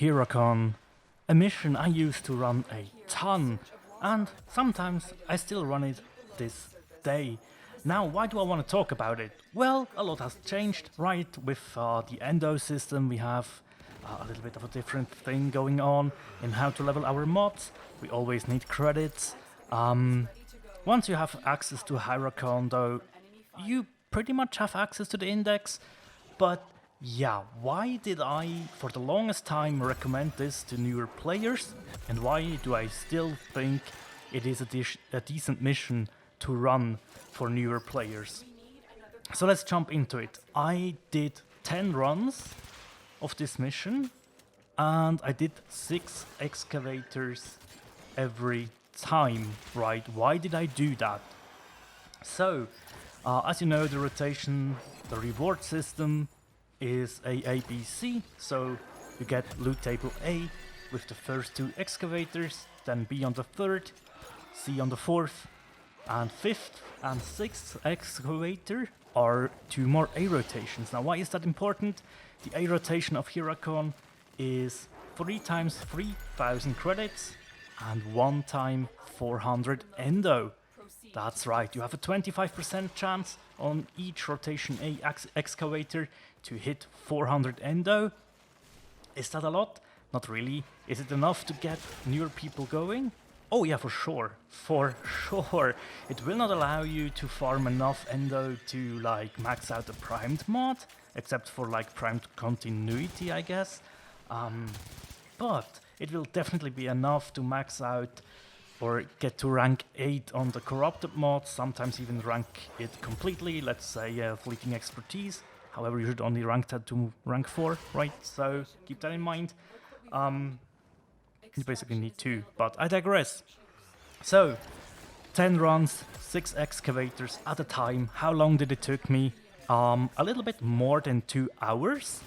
Hieracon, a mission I used to run a ton, and sometimes I still run it this day. Now, why do I want to talk about it? Well, a lot has changed, right? With the endo system, we have a little bit of a different thing going on in how to level our mods. We always need credits. Once you have access to Hieracon, though, you pretty much have access to the index. But yeah, why did I, for the longest time, recommend this to newer players? And why do I still think it is a decent mission to run for newer players? So let's jump into it. I did 10 runs of this mission, and I did 6 excavators every time, right? Why did I do that? So, as you know, the reward system is a ABC, so you get loot table A with the first 2 excavators, then B on the 3rd, C on the 4th, and 5th and 6th excavator are 2 more A rotations. Now, why is that important? The A rotation of Hieracon is 3 times 3000 credits and 1 time 400 endo. That's right, you have a 25% chance on each rotation A excavator to hit 400 endo. Is that a lot? Not really. Is it enough to get newer people going? Oh yeah, for sure. For sure. It will not allow you to farm enough endo to like max out the primed mod, except for like primed continuity, I guess. But it will definitely be enough to max out or get to rank 8 on the corrupted mod, sometimes even rank it completely, let's say fleeting expertise. However, you should only rank that to rank 4, right? So keep that in mind. You basically need 2, but I digress. So, 10 runs, 6 excavators at a time. How long did it take me? A little bit more than 2 hours.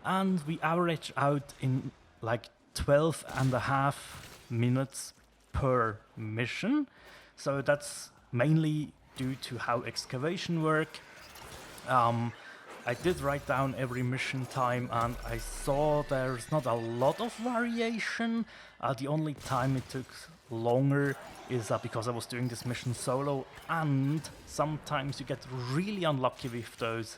And we average out in like 12 and a half minutes per mission. So that's mainly due to how excavation work. I did write down every mission time and I saw there's not a lot of variation. The only time it took longer is because I was doing this mission solo, and sometimes you get really unlucky with those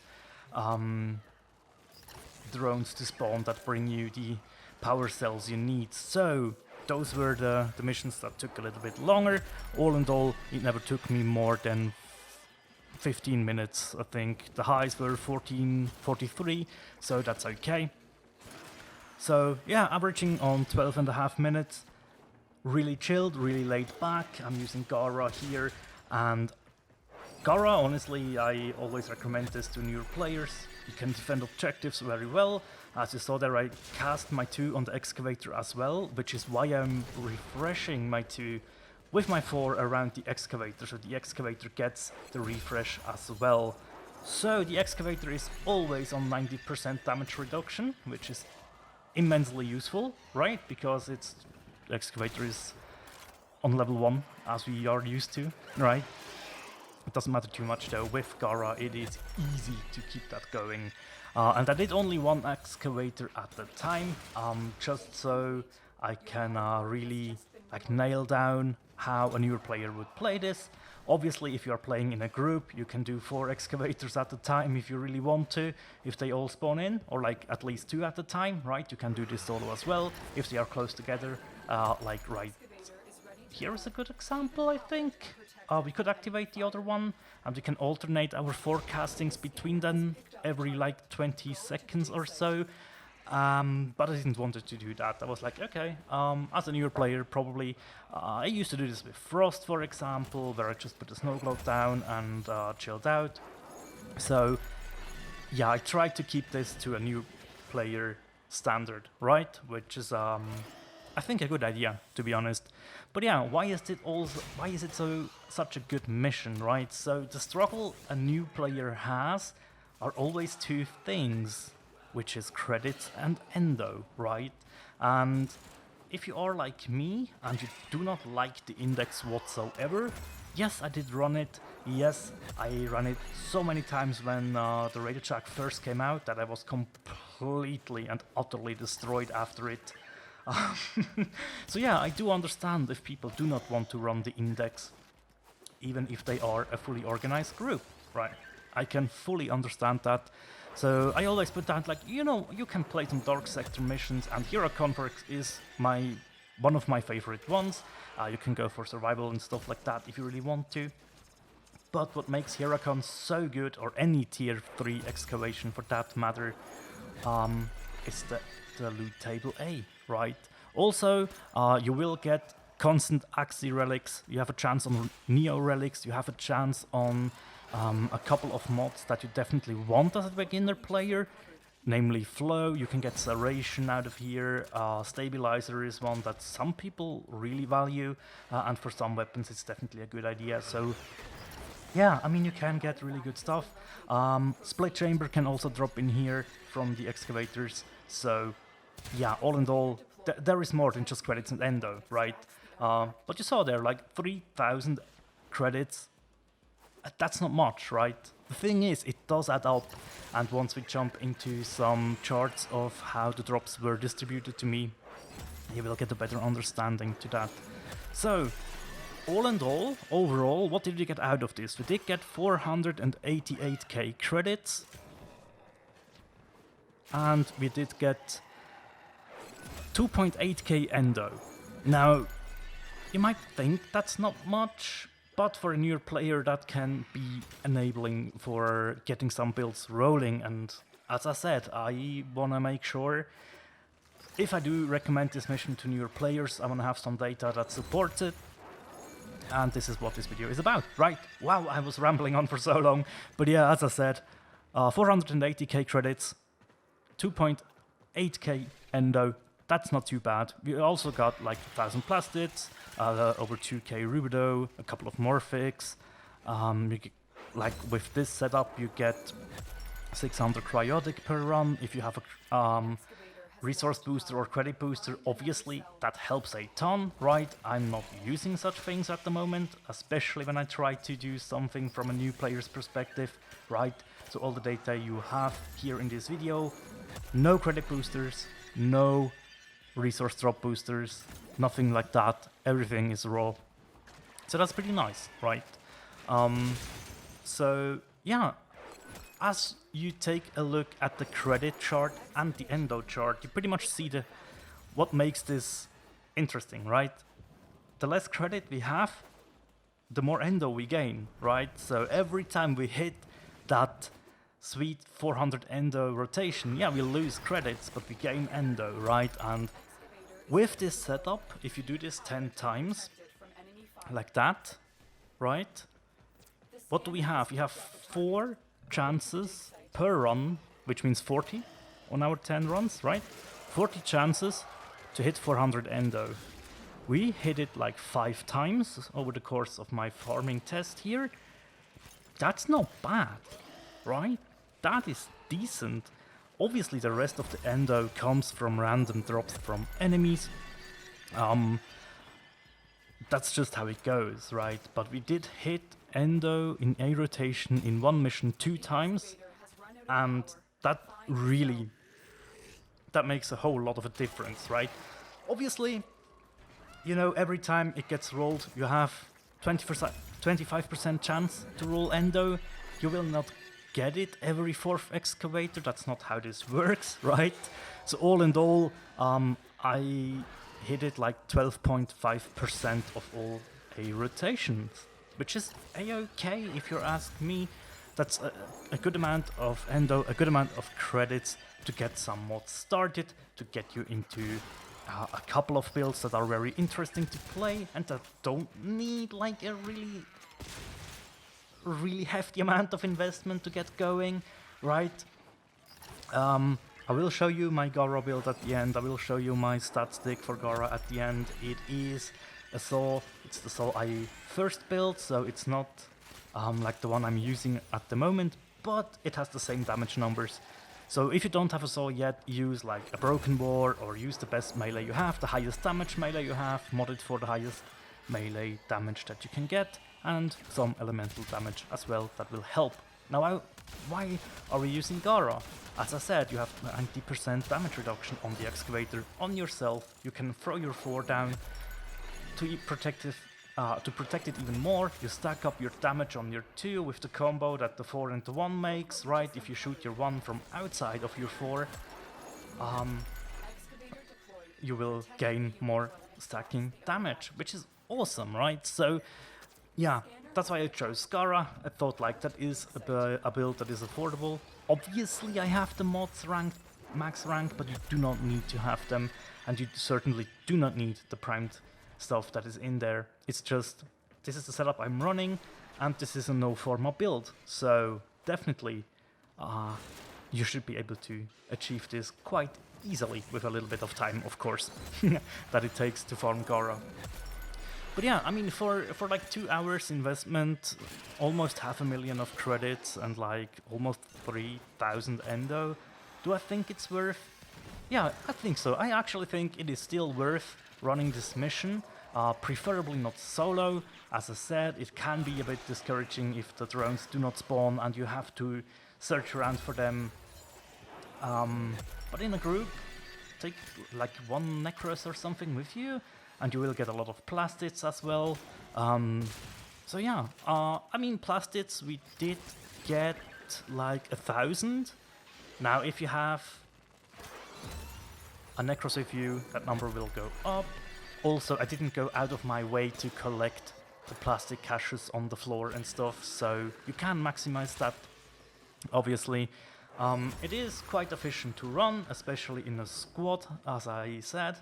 drones to spawn that bring you the power cells you need. So those were the missions that took a little bit longer. All in all, it never took me more than 15 minutes, I think. The highs were 14:43, so that's okay. So yeah, averaging on 12 and a half minutes. Really chilled, really laid back. I'm using Gara here, and Gara, honestly, I always recommend this to newer players. You can defend objectives very well. As you saw there, I cast my 2 on the excavator as well, which is why I'm refreshing my 2 with my 4 around the excavator, so the excavator gets the refresh as well. So the excavator is always on 90% damage reduction, which is immensely useful, right? Because the excavator is on level 1, as we are used to, right? It doesn't matter too much though. With Gara, it is easy to keep that going. And I did only 1 excavator at the time, just so I can really nail down how a newer player would play this. Obviously, if you are playing in a group, you can do 4 excavators at a time if you really want to, if they all spawn in, or like at least 2 at a time, right? You can do this solo as well, if they are close together, like right here is a good example, I think. We could activate the other one, and we can alternate our forecastings between them every like 20 seconds or so. But I didn't want to do that. I was like, okay, as a newer player, probably, I used to do this with Frost, for example, where I just put the snow globe down and chilled out. So, yeah, I tried to keep this to a new player standard, right? Which is, I think, a good idea, to be honest. But yeah, why is it such a good mission, right? So the struggle a new player has are always 2 things, which is credits and endo, right? And if you are like me and you do not like the index whatsoever, Yes, I did run it. Yes, I ran it so many times when the Radio Shack first came out that I was completely and utterly destroyed after it. So yeah, I do understand if people do not want to run the index, even if they are a fully organized group, right? I can fully understand that. So I always put down, like, you know, you can play some Dark Sector missions, and Hieracon is one of my favorite ones. You can go for survival and stuff like that if you really want to. But what makes Hieracon so good, or any tier 3 excavation for that matter, is the loot table A, right? Also, you will get constant Axie relics, you have a chance on Neo relics, you have a chance on a couple of mods that you definitely want as a beginner player, namely Flow. You can get Serration out of here, Stabilizer is one that some people really value, and for some weapons it's definitely a good idea. So yeah, I mean, you can get really good stuff. Split Chamber can also drop in here from the Excavators. So yeah, all in all, there is more than just credits and Endo, right? But you saw there, like 3,000 credits. That's not much, right? The thing is, it does add up, and once we jump into some charts of how the drops were distributed to me, you will get a better understanding to that. So, all in all, overall, what did we get out of this? We did get 488k credits, and we did get 2.8k Endo. Now, you might think that's not much, but for a newer player that can be enabling for getting some builds rolling, and as I said, I wanna make sure, if I do recommend this mission to newer players, I wanna have some data that supports it, and this is what this video is about, right? Wow, I was rambling on for so long, but yeah, as I said, 480k credits, 2.8k Endo. That's not too bad. We also got like 1,000 plastids, over 2k Rubido, a couple of Morphics. Like with this setup, you get 600 Cryotic per run. If you have a resource booster or credit booster, obviously that helps a ton, right? I'm not using such things at the moment, especially when I try to do something from a new player's perspective, right? So all the data you have here in this video, no credit boosters, no resource drop boosters, nothing like that. Everything is raw. So that's pretty nice, right? So yeah, as you take a look at the credit chart and the Endo chart, you pretty much see what makes this interesting, right? The less credit we have, the more Endo we gain, right? So every time we hit that sweet 400 Endo rotation, yeah, we lose credits, but we gain Endo, right? And with this setup, if you do this 10 times, like that, right? What do we have? We have 4 chances per run, which means 40 on our 10 runs, right? 40 chances to hit 400 Endo. We hit it like 5 times over the course of my farming test here. That's not bad, right? That is decent. Obviously the rest of the Endo comes from random drops from enemies. That's just how it goes, right? But we did hit Endo in a rotation in one mission 2 times, and that makes a whole lot of a difference, right? Obviously, you know, every time it gets rolled, you have 25% chance to roll Endo. You will not get it every 4th excavator, that's not how this works, right? So all in all, I hit it like 12.5% of all A rotations, which is a-okay if you ask me. That's a good amount of Endo, a good amount of credits to get some mods started, to get you into a couple of builds that are very interesting to play and that don't need like a really hefty amount of investment to get going, right? I will show you my Gara build at the end. I will show you my stat stick for Gara at the end. It is a saw. It's the saw I first built, so it's not like the one I'm using at the moment, but it has the same damage numbers. So if you don't have a saw yet, use like a broken war or use the best melee you have, the highest damage melee you have, mod it for the highest melee damage that you can get. and some elemental damage as well that will help. Now, why are we using Gara? As I said, you have 90% damage reduction on the Excavator on yourself. You can throw your 4 down to protect it even more. You stack up your damage on your 2 with the combo that the 4 and the 1 makes, right? If you shoot your 1 from outside of your 4, you will gain more stacking damage, which is awesome, right? So yeah, that's why I chose Gara. I thought like that is a build that is affordable. Obviously I have the mods ranked max rank, but you do not need to have them, and you certainly do not need the primed stuff that is in there. It's just, this is the setup I'm running, and this is a no forma build, so definitely you should be able to achieve this quite easily with a little bit of time, of course, that it takes to farm Gara. But yeah, I mean, for like 2 hours investment, almost 500,000 of credits and like almost 3,000 endo, do I think it's worth? Yeah, I think so. I actually think it is still worth running this mission, preferably not solo. As I said, it can be a bit discouraging if the drones do not spawn and you have to search around for them. But in a group, take like 1 Necros or something with you, and you will get a lot of plastids as well. So yeah, I mean, plastids we did get like 1,000. Now if you have a Necros with you, that number will go up. Also, I didn't go out of my way to collect the plastic caches on the floor and stuff, so you can maximize that, obviously. It is quite efficient to run, especially in a squad, as I said.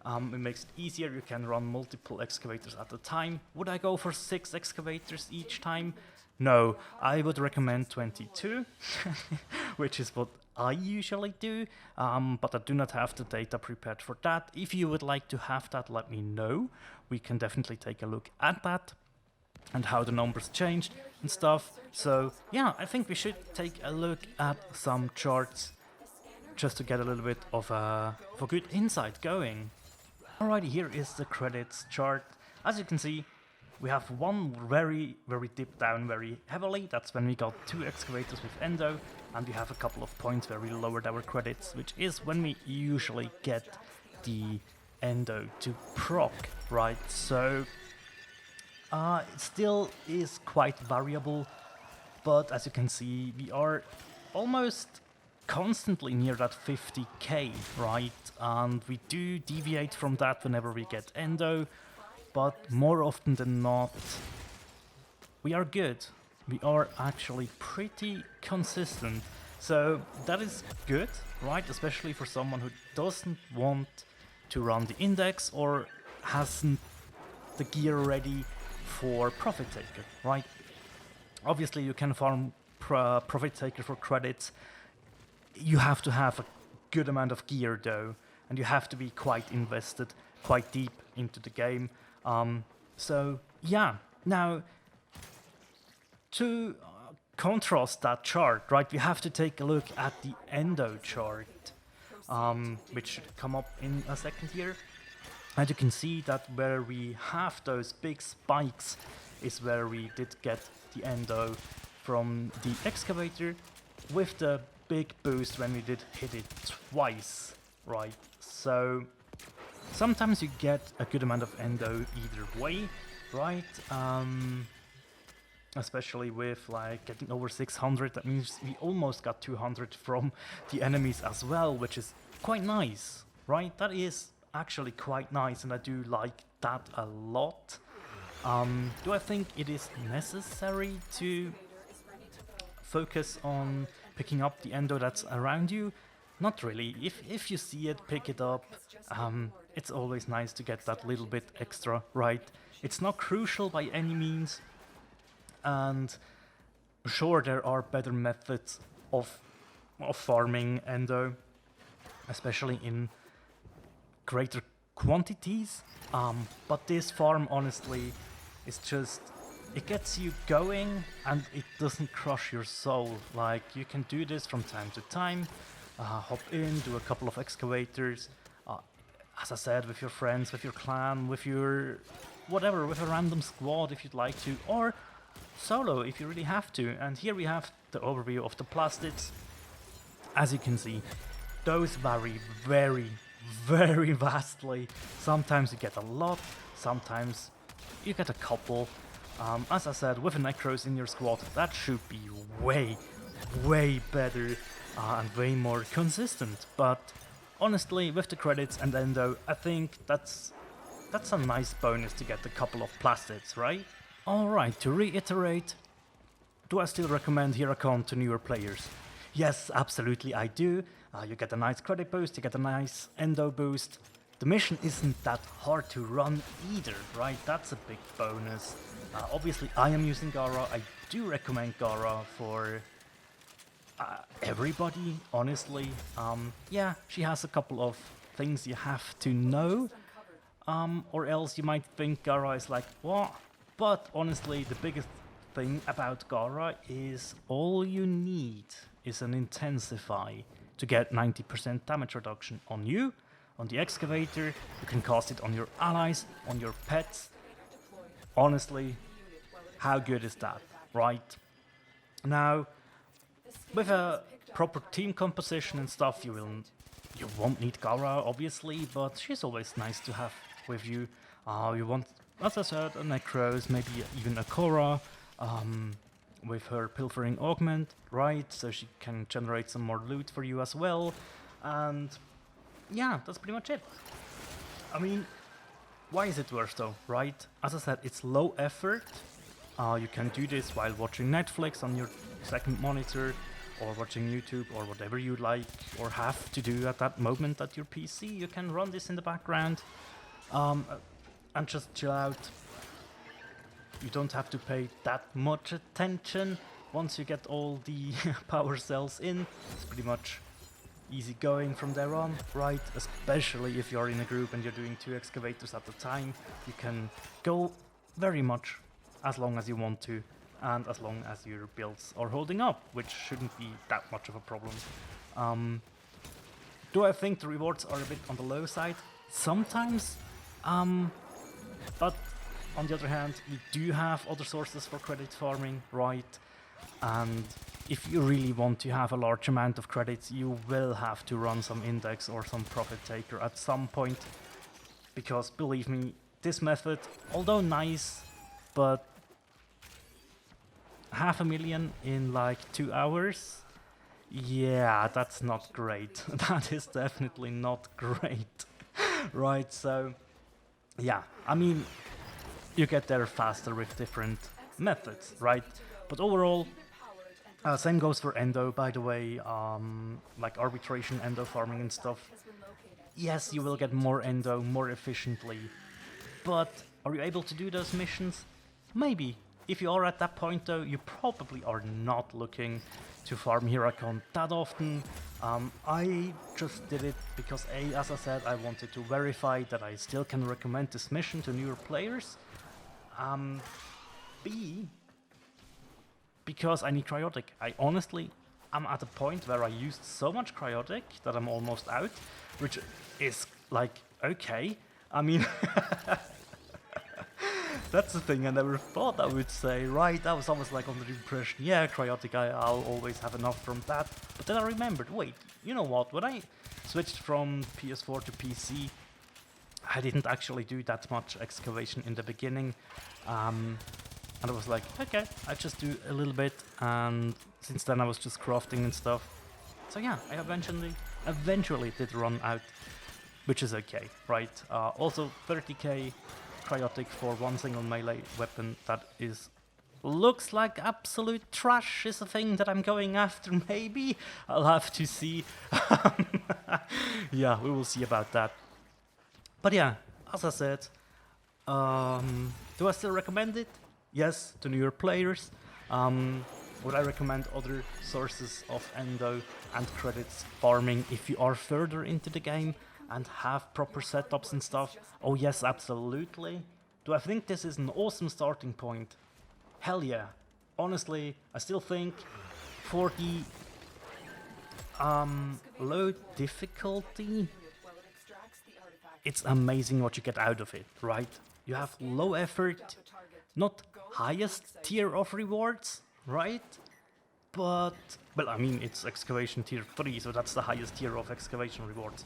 It makes it easier, you can run multiple excavators at a time. Would I go for 6 excavators each time? No, I would recommend 22, which is what I usually do, but I do not have the data prepared for that. If you would like to have that, let me know. We can definitely take a look at that and how the numbers changed and stuff. So yeah, I think we should take a look at some charts just to get a little bit of a good insight going. Alrighty, here is the credits chart. As you can see, we have one very deep down very heavily. That's when we got 2 excavators with endo, and we have a couple of points where we lowered our credits, which is when we usually get the endo to proc, right? So it still is quite variable, but as you can see, we are almost constantly near that 50k, right? And we do deviate from that whenever we get endo, but more often than not, we are good. We are actually pretty consistent. So that is good, right? Especially for someone who doesn't want to run the index or hasn't the gear ready for Profit Taker, right? Obviously you can farm Profit Taker for credits. You have to have a good amount of gear though, and you have to be quite invested, quite deep into the game. So yeah, now to contrast that chart, right, we have to take a look at the endo chart, which should come up in a second here. And you can see that where we have those big spikes is where we did get the endo from the excavator, with the big boost when we did hit it twice, right? So sometimes you get a good amount of endo either way, right? Especially with like getting over 600, that means we almost got 200 from the enemies as well, which is quite nice, right? That is actually quite nice, and I do like that a lot. Do I think it is necessary to focus on picking up the endo that's around you? Not really. If you see it, pick it up. It's always nice to get that little bit extra, right? It's not crucial by any means, and sure, there are better methods of farming endo, especially in greater quantities, but this farm honestly is just, it gets you going and it doesn't crush your soul. Like, you can do this from time to time, hop in, do a couple of excavators, as I said, with your friends, with your clan, with your whatever, with a random squad if you'd like to, or solo if you really have to. And here we have the overview of the plastids. As you can see, those vary very, very vastly. Sometimes you get a lot, sometimes you get a couple. As I said, with a Necros in your squad, that should be way, way better and way more consistent. But honestly, with the credits and Endo, I think that's a nice bonus to get a couple of plastids, right? Alright, to reiterate, do I still recommend Hieracon to newer players? Yes, absolutely I do. You get a nice credit boost, you get a nice Endo boost. The mission isn't that hard to run either, right? That's a big bonus. Obviously I am using Gara. I do recommend Gara for everybody, honestly. Yeah, she has a couple of things you have to know, or else you might think Gara is like, what? But honestly, the biggest thing about Gara is all you need is an Intensify to get 90% damage reduction on you, on the Excavator. You can cast it on your allies, on your pets. Honestly, how good is that, right? Now, with a proper team composition and stuff, you won't need Gara, obviously, but she's always nice to have with you. You want, as I said, a Necros, maybe even a Korra, with her Pilfering Augment, right? So she can generate some more loot for you as well. And yeah, that's pretty much it. I mean, why is it worth though, right? As I said, it's low effort. You can do this while watching Netflix on your second monitor, or watching YouTube, or whatever you like or have to do at that moment at your PC. You can run this in the background and just chill out. You don't have to pay that much attention. Once you get all the power cells in, it's pretty much easy going from there on, right? Especially if you're in a group and you're doing 2 excavators at a time. You can go very much as long as you want to, and as long as your builds are holding up, which shouldn't be that much of a problem. Do I think the rewards are a bit on the low side? Sometimes, but on the other hand, you do have other sources for credit farming, right? And if you really want to have a large amount of credits, you will have to run some index or some profit taker at some point. Because believe me, this method, although nice, but 500,000 in like 2 hours? Yeah, that's not great. That is definitely not great. Right, so yeah, I mean, you get there faster with different methods, right? But overall, same goes for Endo, by the way, like arbitration, Endo farming and stuff. Yes, you will get more Endo more efficiently, but are you able to do those missions? Maybe. If you are at that point though, you probably are not looking to farm Hieracon that often. I just did it because A, as I said, I wanted to verify that I still can recommend this mission to newer players. B, because I need cryotic. I honestly am at a point where I used so much cryotic that I'm almost out, which is like, okay. I mean, that's the thing I never thought I would say, right? I was almost like under the impression, yeah, cryotic, I'll always have enough from that. But then I remembered, wait, you know what? When I switched from PS4 to PC, I didn't actually do that much excavation in the beginning. And I was like, okay, I just do a little bit, and since then I was just crafting and stuff. So yeah, I eventually did run out, which is okay, right? Also 30k cryotic for one single melee weapon, that looks like absolute trash, is a thing that I'm going after, maybe? I'll have to see. Yeah, we will see about that. But yeah, as I said, do I still recommend it? Yes, to newer players. Would I recommend other sources of Endo and credits farming if you are further into the game and have proper setups and stuff? Oh yes, absolutely. Do I think this is an awesome starting point? Hell yeah. Honestly, I still think for the low difficulty, it's amazing what you get out of it, right? You have low effort, not highest tier of rewards, right? But, well, I mean, it's excavation tier 3, so that's the highest tier of excavation rewards.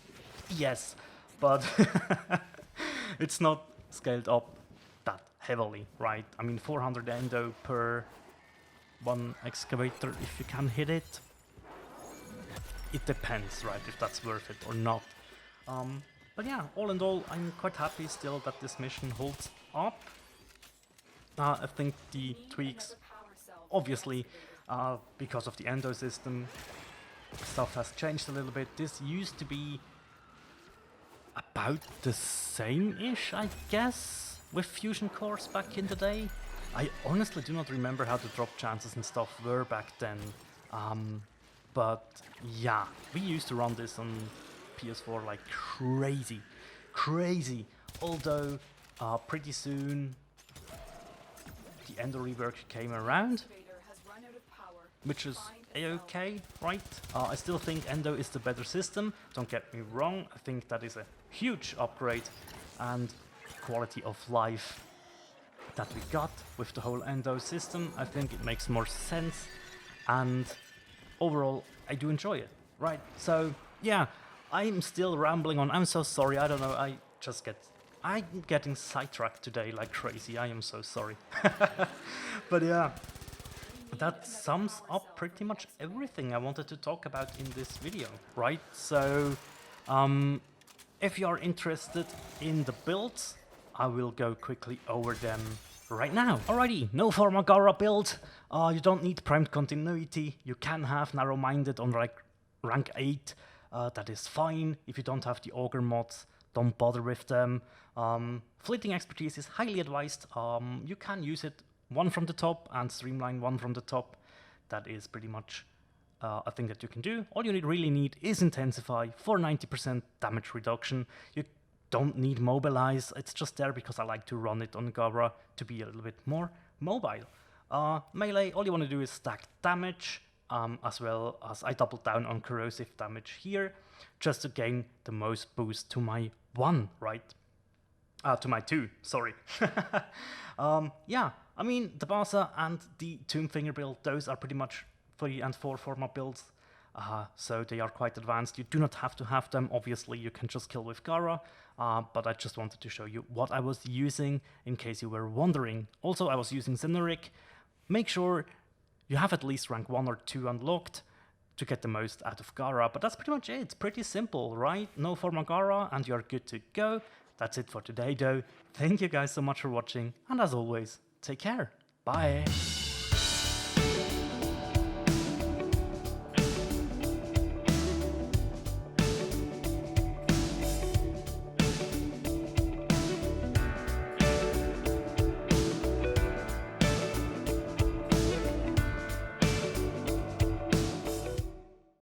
Yes, but it's not scaled up that heavily, right? I mean, 400 endo per one excavator if you can hit it. It depends, right, if that's worth it or not. But yeah, all in all, I'm quite happy still that this mission holds up. I think the tweaks, obviously, because of the endo system, stuff has changed a little bit. This used to be about the same-ish, I guess, with fusion cores back in the day. I honestly do not remember how the drop chances and stuff were back then. But yeah, we used to run this on PS4 like crazy. Although pretty soon the endo rework came around, which is a-okay, right? I still think endo is the better system, don't get me wrong. I think that is a huge upgrade, and quality of life that we got with the whole endo system, I think it makes more sense, and overall I do enjoy it, right? So yeah, I'm still rambling on. I'm so sorry, I don't know, I'm getting sidetracked today like crazy. I am so sorry. But yeah, that sums up pretty much everything I wanted to talk about in this video, right? So if you are interested in the builds, I will go quickly over them right now. Alrighty, no Formagara build. You don't need primed continuity. You can have narrow-minded on like rank 8. That is fine. If you don't have the auger mods, don't bother with them. Fleeting expertise is highly advised. You can use it one from the top and streamline one from the top. That is pretty much a thing that you can do. All you really need is Intensify for 90% damage reduction. You don't need Mobilize. It's just there because I like to run it on Gara to be a little bit more mobile. Melee, all you want to do is stack damage, as well as I double down on corrosive damage here, just to gain the most boost to my 1, right? To my 2, sorry. Yeah, I mean, the Basa and the Tomb Finger build, those are pretty much 3 and 4 format builds, so they are quite advanced. You do not have to have them, obviously, you can just kill with Gara, but I just wanted to show you what I was using in case you were wondering. Also, I was using Zenoric. Make sure you have at least rank 1 or 2 unlocked to get the most out of Gara, but that's pretty much it. It's pretty simple, right? No formal Gara and you're good to go. That's it for today though. Thank you guys so much for watching, and as always, take care. Bye.